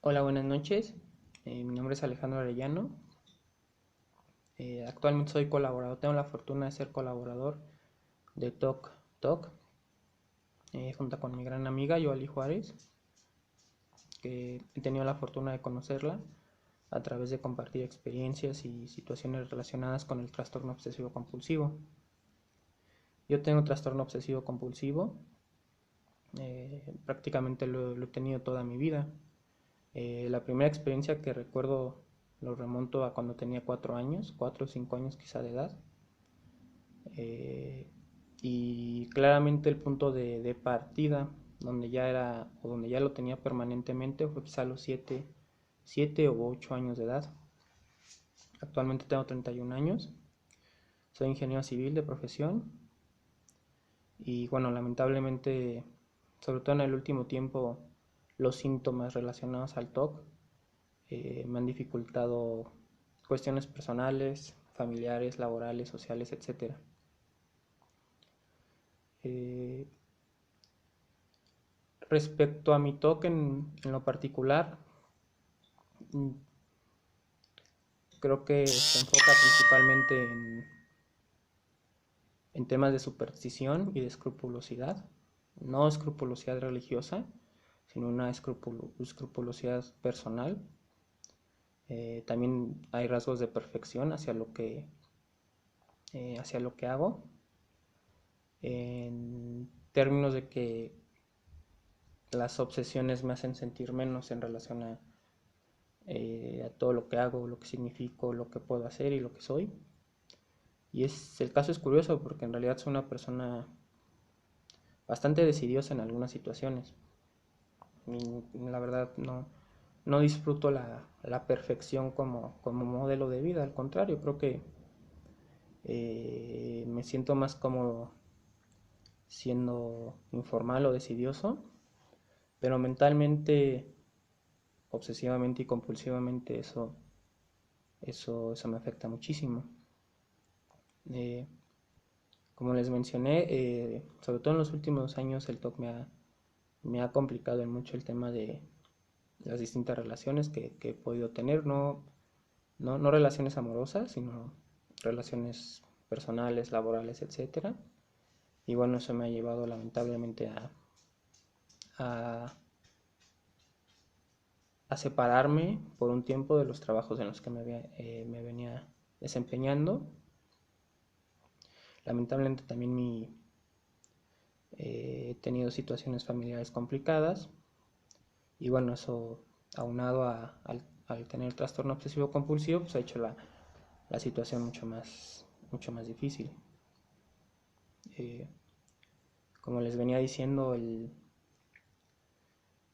Hola, buenas noches. Mi nombre es Alejandro Arellano. Actualmente soy colaborador, tengo la fortuna de ser colaborador de Talk Talk, junto con mi gran amiga Yoali Juárez, que he tenido la fortuna de conocerla a través de compartir experiencias y situaciones relacionadas con el trastorno obsesivo compulsivo. Yo tengo trastorno obsesivo compulsivo, prácticamente lo he tenido toda mi vida. La primera experiencia que recuerdo lo remonto a cuando tenía 4 años, 4 o 5 años quizá de edad. Eh, y claramente el punto de partida donde ya era o donde ya lo tenía permanentemente fue quizá a los 7 o 8 años de edad. Actualmente tengo 31 años, soy ingeniero civil de profesión y bueno, lamentablemente, sobre todo en el último tiempo, los síntomas relacionados al TOC me han dificultado cuestiones personales, familiares, laborales, sociales, etcétera. Eh, Respecto a mi TOC en lo particular, mm, creo que se enfoca principalmente en temas de superstición y de escrupulosidad. No escrupulosidad religiosa, sino una escrupulosidad personal. También hay rasgos de perfección hacia lo que hago, en términos de que las obsesiones me hacen sentir menos en relación a todo lo que hago, lo que significo, lo que puedo hacer y lo que soy. Y el caso es curioso porque en realidad soy una persona bastante decidiosa en algunas situaciones. Y la verdad no disfruto la perfección como modelo de vida, al contrario, creo que me siento más cómodo siendo informal o decidioso, pero mentalmente, obsesivamente y compulsivamente eso me afecta muchísimo. Eh, Como les mencioné, sobre todo en los últimos años el TOC me ha complicado en mucho el tema de las distintas relaciones que he podido tener, no relaciones amorosas, sino relaciones personales, laborales, etcétera. Y bueno, eso me ha llevado lamentablemente a, a separarme por un tiempo de los trabajos en los que me venía desempeñando. Lamentablemente también he tenido situaciones familiares complicadas y bueno, eso aunado al tener trastorno obsesivo compulsivo, pues ha hecho la situación mucho más difícil. Eh, Como les venía diciendo,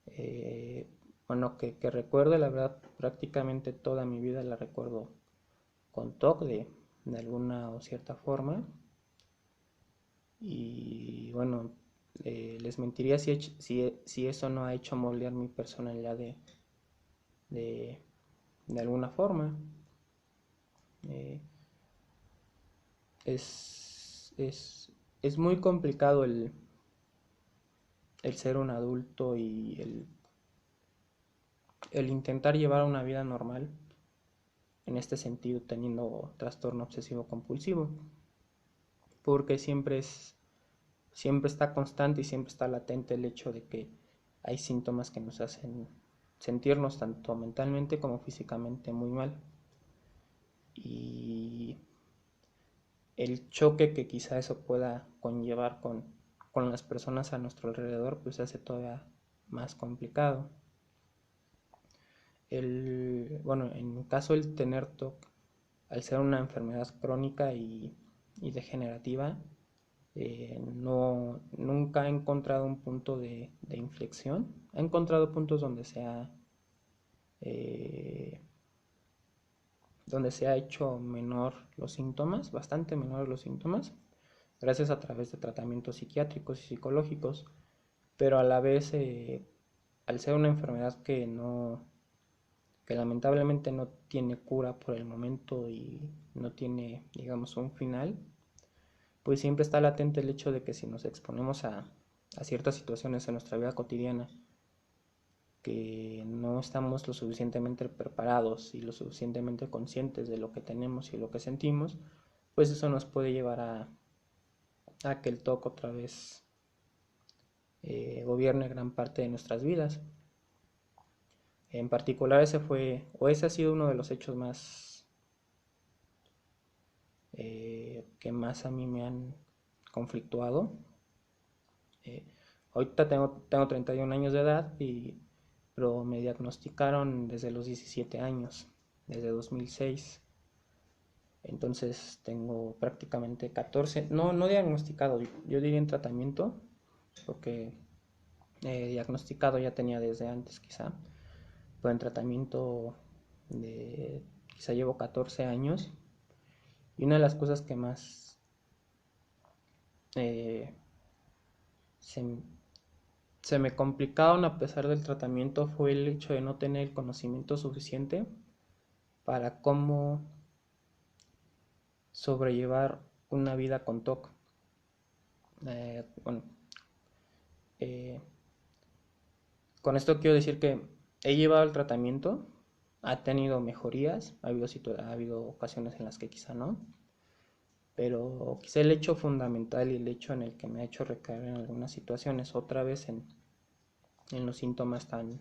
eh, bueno, que recuerdo, la verdad, prácticamente toda mi vida la recuerdo con TOC de alguna o cierta forma. Y bueno, les mentiría si eso no ha hecho moldear mi personalidad de, de alguna forma. Eh, es muy complicado el ser un adulto y el intentar llevar una vida normal en este sentido teniendo trastorno obsesivo compulsivo, porque siempre está constante y siempre está latente el hecho de que hay síntomas que nos hacen sentirnos tanto mentalmente como físicamente muy mal. Y el choque que quizá eso pueda conllevar con las personas a nuestro alrededor, pues hace todavía más complicado. Bueno, en mi caso el tener TOC, al ser una enfermedad crónica y degenerativa, nunca he encontrado un punto de inflexión. He encontrado puntos eh, donde se ha hecho menor los síntomas, bastante menor los síntomas, gracias a través de tratamientos psiquiátricos y psicológicos, pero a la vez, al ser una enfermedad que lamentablemente no tiene cura por el momento y no tiene, digamos, un final, pues siempre está latente el hecho de que si nos exponemos a ciertas situaciones en nuestra vida cotidiana que no estamos lo suficientemente preparados y lo suficientemente conscientes de lo que tenemos y lo que sentimos, pues eso nos puede llevar a que el TOC otra vez gobierne gran parte de nuestras vidas. En particular ese ha sido uno de los hechos más que más a mí me han conflictuado. Ahorita tengo 31 años de edad, pero me diagnosticaron desde los 17 años, desde 2006. Entonces tengo prácticamente 14, no diagnosticado, yo diría en tratamiento, porque diagnosticado ya tenía desde antes quizá, pero en tratamiento quizá llevo 14 años. Y una de las cosas que más eh, se, se me complicaron a pesar del tratamiento fue el hecho de no tener el conocimiento suficiente para cómo sobrellevar una vida con TOC. Bueno, eh, con esto quiero decir que he llevado el tratamiento, ha tenido mejorías, ha habido ocasiones en las que quizá no, pero quizá el hecho fundamental y el hecho en el que me ha hecho recaer en algunas situaciones otra vez en los síntomas tan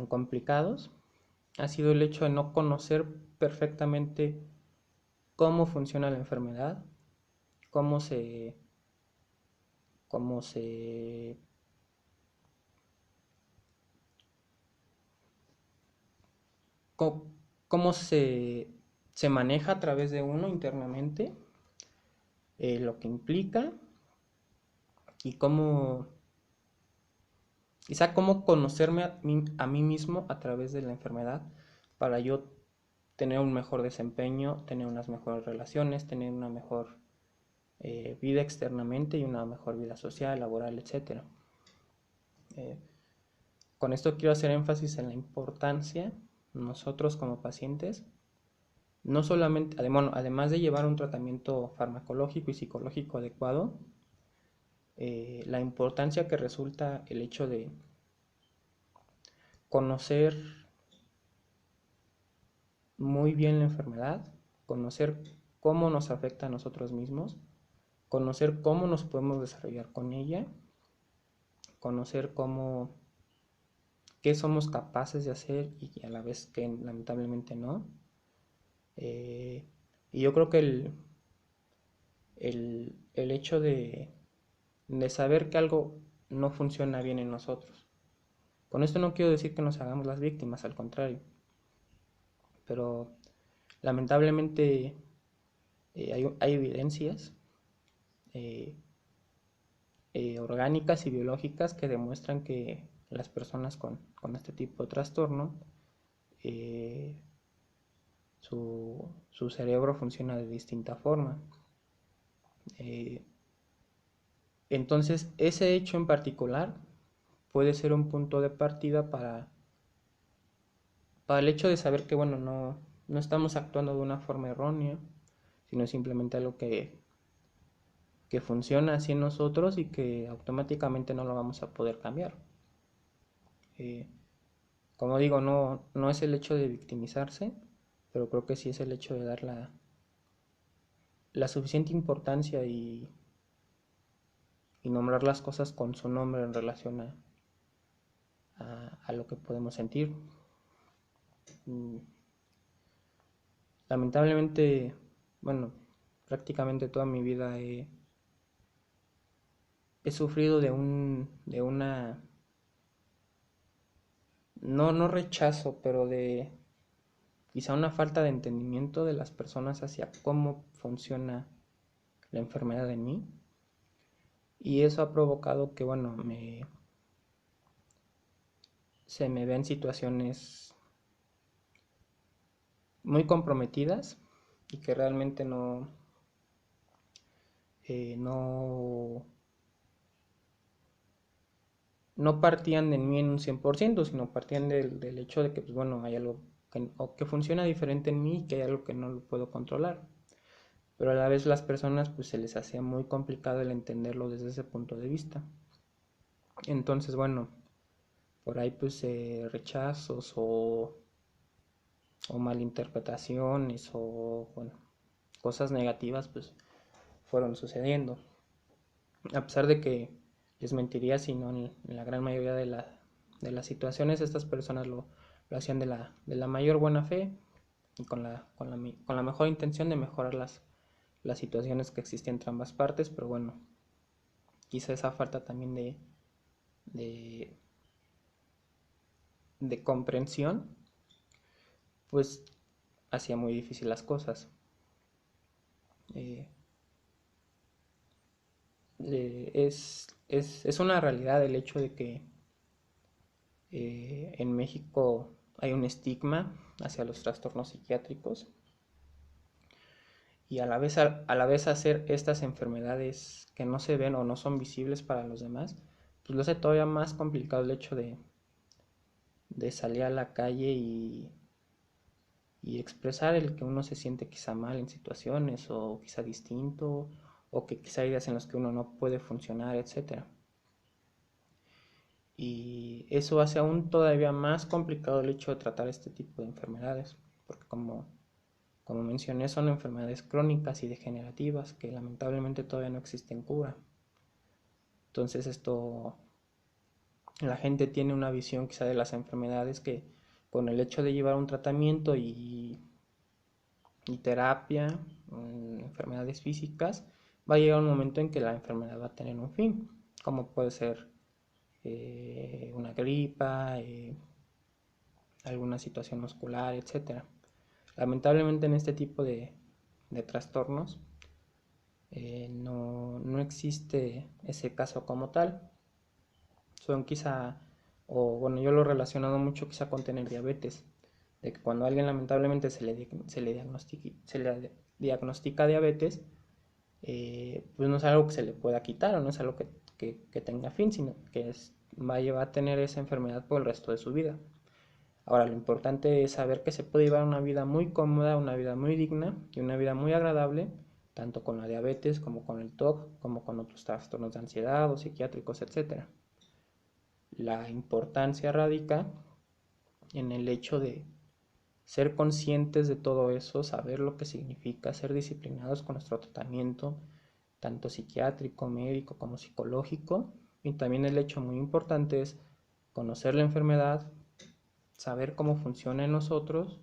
complicados ha sido el hecho de no conocer perfectamente cómo funciona la enfermedad, cómo se cómo se cómo se maneja a través de uno internamente, lo que implica y quizá cómo conocerme a mí mismo a través de la enfermedad para yo tener un mejor desempeño, tener unas mejores relaciones, tener una mejor vida externamente y una mejor vida social, laboral, etc. Con esto quiero hacer énfasis en la importancia, nosotros como pacientes, no solamente, bueno, además de llevar un tratamiento farmacológico y psicológico adecuado, la importancia que resulta el hecho de conocer muy bien la enfermedad, conocer cómo nos afecta a nosotros mismos, conocer cómo nos podemos desarrollar con ella, conocer qué somos capaces de hacer y a la vez que lamentablemente no. Y yo creo que el hecho de saber que algo no funciona bien en nosotros. Con esto no quiero decir que nos hagamos las víctimas, al contrario. Pero lamentablemente hay evidencias eh, orgánicas y biológicas que demuestran que las personas con este tipo de trastorno, eh, su cerebro funciona de distinta forma. Entonces, ese hecho en particular puede ser un punto de partida para el hecho de saber que, bueno, no estamos actuando de una forma errónea, sino simplemente algo que funciona así en nosotros y que automáticamente no lo vamos a poder cambiar. Eh, como digo, no es el hecho de victimizarse, pero creo que sí es el hecho de dar la suficiente importancia y nombrar las cosas con su nombre en relación a lo que podemos sentir. Lamentablemente, bueno, prácticamente toda mi vida he sufrido de una, no rechazo, pero de quizá una falta de entendimiento de las personas hacia cómo funciona la enfermedad en mí. Y eso ha provocado que, bueno, se me vean situaciones muy comprometidas y que realmente no, no partían de mí en un 100%, sino partían del hecho de que, pues bueno, hay algo que funciona diferente en mí y que hay algo que no lo puedo controlar. Pero a la vez las personas pues se les hacía muy complicado el entenderlo desde ese punto de vista. Entonces, bueno, por ahí pues rechazos o malinterpretaciones o bueno, cosas negativas pues fueron sucediendo. A pesar de que les mentiría si no en la gran mayoría de las situaciones estas personas lo hacían de la mayor buena fe y con la mejor intención de mejorar las situaciones que existían entre ambas partes, pero bueno, quizá esa falta también de, de comprensión pues hacía muy difícil las cosas. Eh, es una realidad el hecho de que en México hay un estigma hacia los trastornos psiquiátricos y a la vez hacer estas enfermedades que no se ven o no son visibles para los demás, pues lo hace todavía más complicado el hecho de salir a la calle y expresar el que uno se siente quizá mal en situaciones o quizá distinto o que quizá hay días en los que uno no puede funcionar, etcétera. Y eso hace aún todavía más complicado el hecho de tratar este tipo de enfermedades, porque como mencioné son enfermedades crónicas y degenerativas que lamentablemente todavía no existen cura. Entonces la gente tiene una visión quizá de las enfermedades que con el hecho de llevar un tratamiento y terapia, enfermedades físicas, va a llegar un momento en que la enfermedad va a tener un fin, como puede ser una gripa, alguna situación muscular, etcétera. Lamentablemente en este tipo de trastornos no existe ese caso como tal. Son quizá, o bueno, yo lo he relacionado mucho quizá con tener diabetes, de que cuando a alguien lamentablemente se le diagnostica diabetes, pues no es algo que se le pueda quitar o no es algo que tenga fin, sino que va a tener esa enfermedad por el resto de su vida. Ahora, lo importante es saber que se puede llevar una vida muy cómoda, una vida muy digna y una vida muy agradable, tanto con la diabetes como con el TOC, como con otros trastornos de ansiedad o psiquiátricos, etcétera. La importancia radica en el hecho de ser conscientes de todo eso, saber lo que significa, ser disciplinados con nuestro tratamiento, tanto psiquiátrico, médico como psicológico. Y también el hecho muy importante es conocer la enfermedad, saber cómo funciona en nosotros,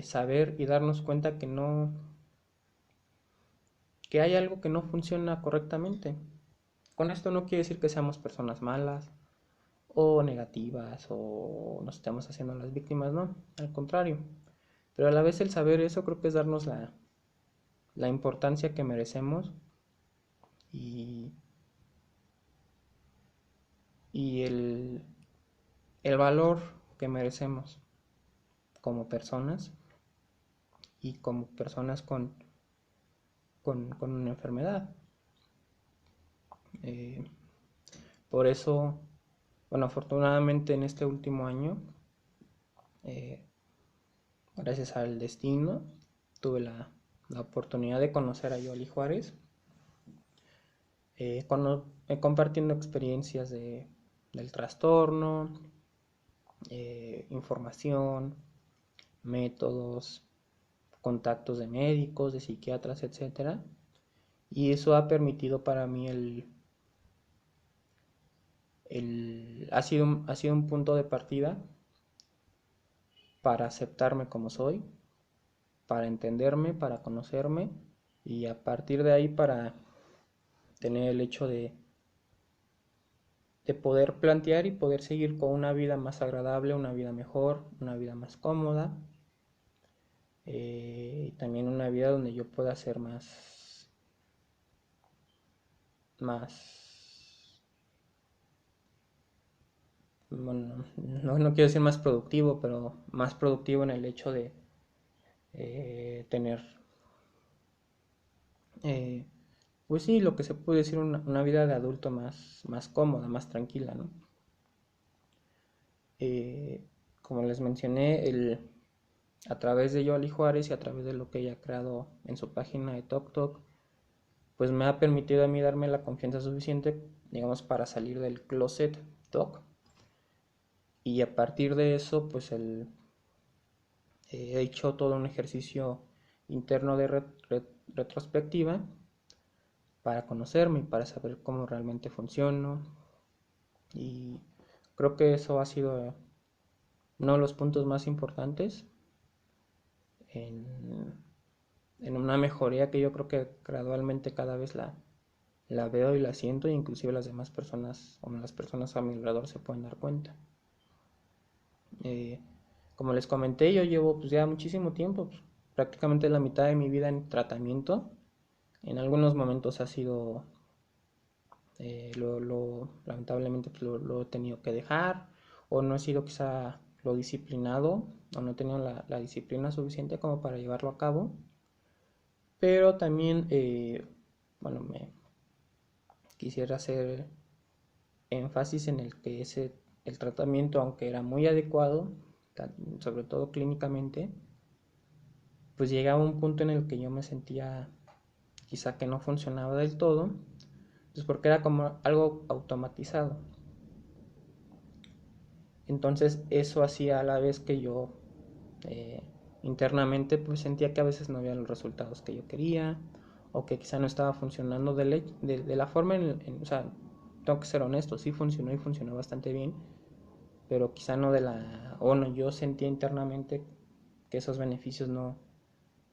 saber y darnos cuenta que hay algo que no funciona correctamente. Con esto no quiere decir que seamos personas malas o negativas o nos estemos haciendo las víctimas, no, al contrario. Pero a la vez el saber eso creo que es darnos la importancia que merecemos y, y el valor que merecemos como personas y como personas con una enfermedad. Eh, por eso, bueno, afortunadamente en este último año, eh, gracias al destino, tuve la oportunidad de conocer a Yoli Juárez, compartiendo experiencias del trastorno, información, métodos, contactos de médicos, de psiquiatras, etcétera. Y eso ha permitido para mí ha sido un punto de partida para aceptarme como soy, para entenderme, para conocerme y a partir de ahí para tener el hecho de poder plantear y poder seguir con una vida más agradable, una vida mejor, una vida más cómoda, y también una vida donde yo pueda ser más, bueno, no quiero decir más productivo, pero más productivo en el hecho de tener, eh, pues sí, lo que se puede decir una vida de adulto más cómoda, más tranquila, ¿no? Eh, Como les mencioné, a través de Yoli Juárez y a través de lo que ella ha creado en su página de TokTok, pues me ha permitido a mí darme la confianza suficiente, digamos, para salir del closet TOC Y a partir de eso, pues he hecho todo un ejercicio interno de retrospectiva para conocerme y para saber cómo realmente funciono. Y creo que eso ha sido uno de los puntos más importantes en, en una mejoría que yo creo que gradualmente cada vez la veo y la siento, e inclusive las demás personas o las personas a mi alrededor se pueden dar cuenta. Eh, Como les comenté, yo llevo pues ya muchísimo tiempo, pues, prácticamente la mitad de mi vida en tratamiento. En algunos momentos ha sido, lamentablemente pues, lo he tenido que dejar, o no he sido quizá lo disciplinado, o no he tenido la disciplina suficiente como para llevarlo a cabo. Pero también, bueno, me quisiera hacer énfasis en el que el tratamiento, aunque era muy adecuado, sobre todo clínicamente, pues llegaba un punto en el que yo me sentía quizá que no funcionaba del todo, pues porque era como algo automatizado. Entonces eso hacía a la vez que yo eh, internamente pues sentía que a veces no había los resultados que yo quería, o que quizá no estaba funcionando de la forma o sea, tengo que ser honesto, sí funcionó y funcionó bastante bien, pero quizá no no, yo sentía internamente que esos beneficios no,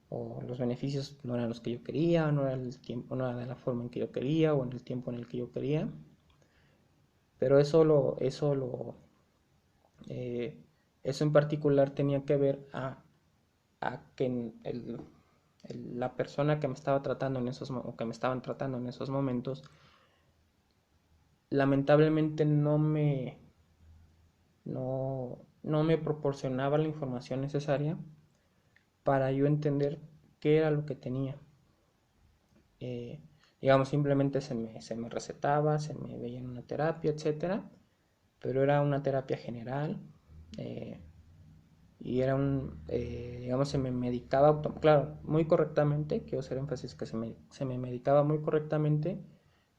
o los beneficios no eran los que yo quería, no era el tiempo, no era de la forma en que yo quería, o en el tiempo en el que yo quería. Pero eh, eso en particular tenía que ver a que la persona que me estaba tratando o que me estaban tratando en esos momentos, lamentablemente no me proporcionaba la información necesaria para yo entender qué era lo que tenía. Eh, digamos, simplemente se me recetaba, se me veía en una terapia, etcétera, pero era una terapia general, eh, y era digamos, se me medicaba, claro, muy correctamente, quiero hacer énfasis que se me medicaba muy correctamente,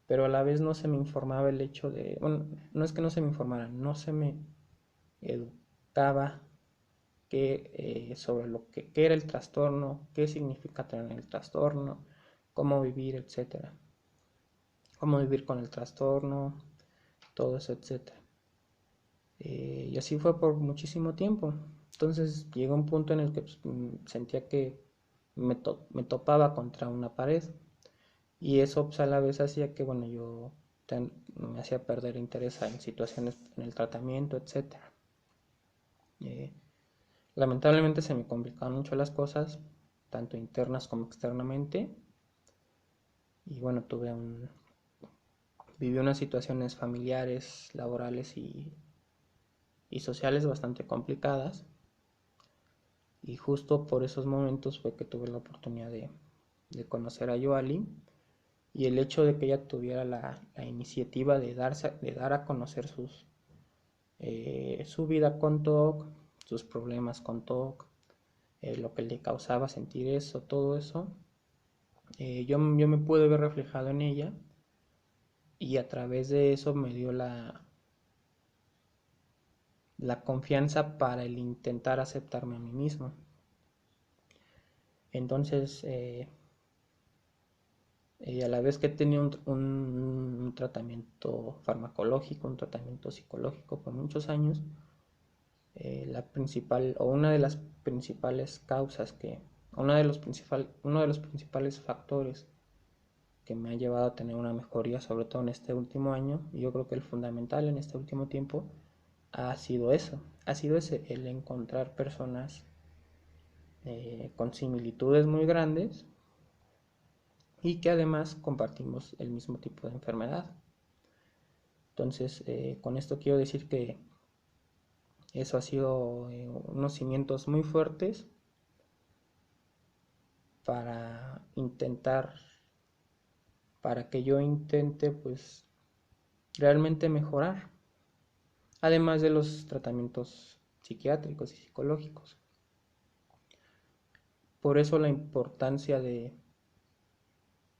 pero a la vez no se me informaba el hecho de, bueno, no es que no se me informara, no se me educaba sobre qué era el trastorno, qué significa tener el trastorno, cómo vivir, etcétera, cómo vivir con el trastorno, todo eso, etcétera. Y así fue por muchísimo tiempo. Entonces llegó un punto en el que pues, sentía que me topaba contra una pared, y eso pues, a la vez hacía que, bueno, me hacía perder interés en situaciones en el tratamiento, etcétera. Eh, Lamentablemente se me complicaban mucho las cosas, tanto internas como externamente, y bueno, viví unas situaciones familiares, laborales y sociales bastante complicadas, y justo por esos momentos fue que tuve la oportunidad de conocer a Yoali, y el hecho de que ella tuviera la iniciativa de dar a conocer su vida con TOC, sus problemas con TOC, lo que le causaba sentir eso, todo eso, yo me pude ver reflejado en ella, y a través de eso me dio la confianza para el intentar aceptarme a mí mismo. Entonces, a la vez que tenía un tratamiento farmacológico, un tratamiento psicológico por muchos años, la principal o una de las principales causas uno de los principales factores que me ha llevado a tener una mejoría, sobre todo en este último año, y yo creo que el fundamental en este último tiempo ha sido ese, el encontrar personas con similitudes muy grandes, y que además compartimos el mismo tipo de enfermedad. Entonces, con esto quiero decir que eso ha sido unos cimientos muy fuertes para intentar, para que yo intente pues realmente mejorar, además de los tratamientos psiquiátricos y psicológicos. Por eso la importancia de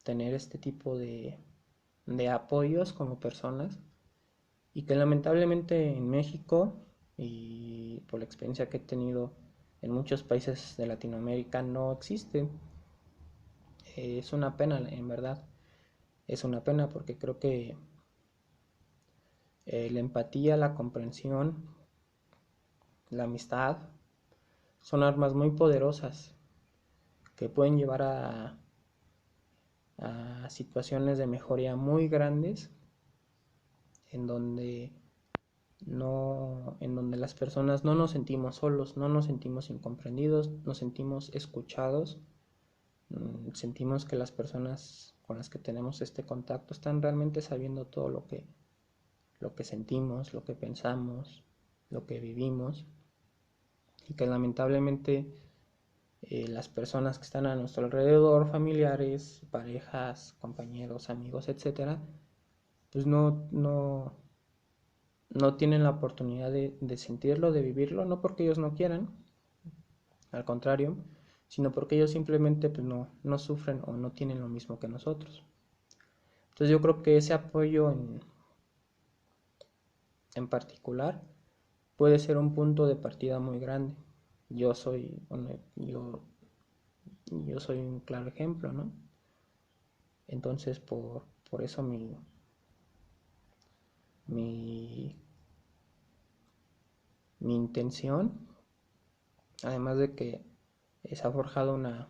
tener este tipo de apoyos como personas, y que lamentablemente en México y por la experiencia que he tenido en muchos países de Latinoamérica no existe. Es una pena, en verdad, es una pena porque creo que la empatía, la comprensión, la amistad son armas muy poderosas que pueden llevar a situaciones de mejoría muy grandes en donde en donde las personas no nos sentimos solos, no nos sentimos incomprendidos, nos sentimos escuchados, sentimos que las personas con las que tenemos este contacto están realmente sabiendo todo lo que sentimos, lo que pensamos, lo que vivimos, y que lamentablemente las personas que están a nuestro alrededor, familiares, parejas, compañeros, amigos, etcétera, pues no tienen la oportunidad de sentirlo, de vivirlo, no porque ellos no quieran, al contrario, sino porque ellos simplemente pues, no sufren o no tienen lo mismo que nosotros. Entonces yo creo que ese apoyo en particular puede ser un punto de partida muy grande. Yo soy, yo soy un claro ejemplo, ¿no? Entonces por eso mi, mi intención, además de que se ha forjado una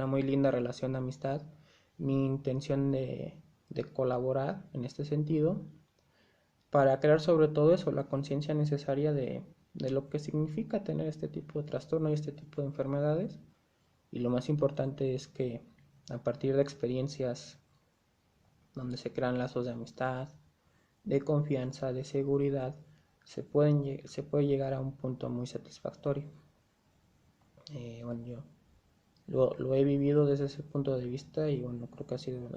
muy linda relación de amistad, mi intención de colaborar en este sentido para crear sobre todo eso, la conciencia necesaria de lo que significa tener este tipo de trastorno y este tipo de enfermedades. Y lo más importante es que a partir de experiencias donde se crean lazos de amistad, de confianza, de seguridad, se puede llegar a un punto muy satisfactorio. Bueno, yo lo he vivido desde ese punto de vista y bueno, creo que ha sido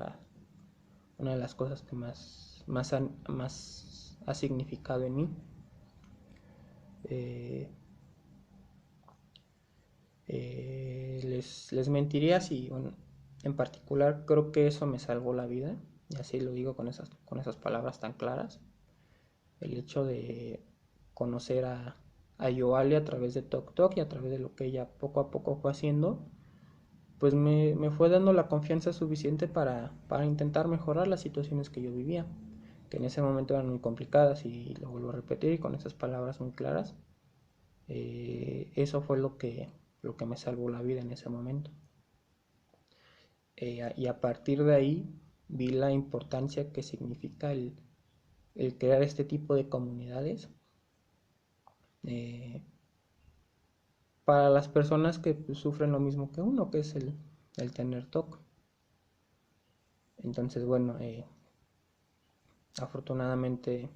una de las cosas que más ha significado en mí. Eh, les mentiría si, bueno, en particular creo que eso me salvó la vida, y así lo digo con esas palabras tan claras. El hecho de conocer a Yoali a través de Tok Tok y a través de lo que ella poco a poco fue haciendo, pues me fue dando la confianza suficiente para intentar mejorar las situaciones que yo vivía, que en ese momento eran muy complicadas, y lo vuelvo a repetir con esas palabras muy claras. Eso fue lo que me salvó la vida en ese momento. Y a partir de ahí vi la importancia que significa el crear este tipo de comunidades eh, para las personas que pues, sufren lo mismo que uno, que es el tener TOC. Entonces, bueno, afortunadamente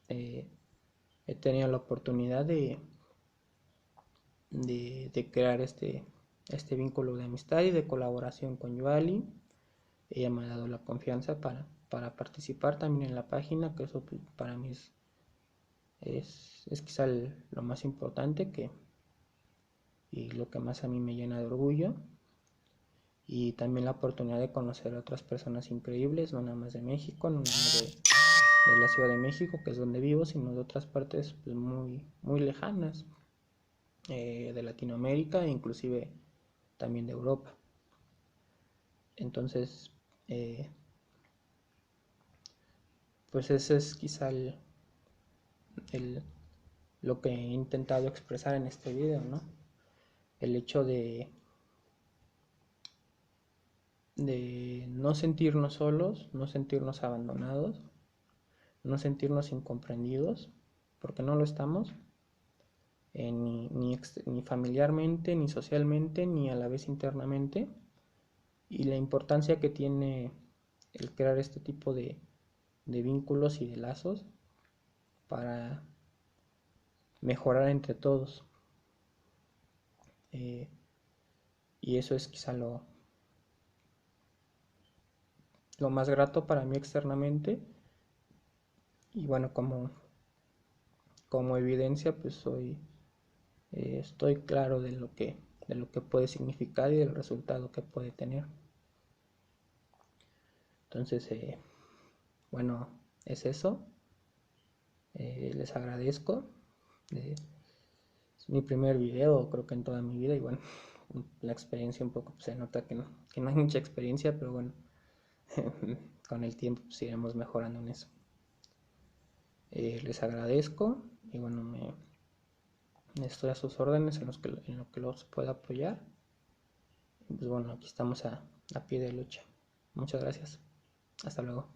eh, he tenido la oportunidad de crear este vínculo de amistad y de colaboración con Yuali. Ella me ha dado la confianza para participar también en la página, que eso pues, para mí es quizá lo más importante y lo que más a mí me llena de orgullo. Y también la oportunidad de conocer a otras personas increíbles, no nada más de México, no nada más de la Ciudad de México, que es donde vivo, sino de otras partes pues, muy lejanas, de Latinoamérica e inclusive también de Europa. Entonces, pues ese es quizá el, lo que he intentado expresar en este video, ¿no? El hecho de no sentirnos solos, no sentirnos abandonados, no sentirnos incomprendidos, porque no lo estamos, ni familiarmente, ni socialmente, ni a la vez internamente, y la importancia que tiene el crear este tipo de vínculos y de lazos para mejorar entre todos. Eh, y eso es quizá lo más grato para mí externamente. Y bueno, como evidencia, pues estoy claro de lo que puede significar y del resultado que puede tener. Entonces, bueno, es eso. Les agradezco. Es mi primer video, creo que en toda mi vida, y bueno, la experiencia un poco, pues, se nota que no hay mucha experiencia, pero bueno, con el tiempo pues, iremos mejorando en eso. Les agradezco y bueno, estoy a sus órdenes en lo que los pueda apoyar. Y pues bueno, aquí estamos a pie de lucha. Muchas gracias. Hasta luego.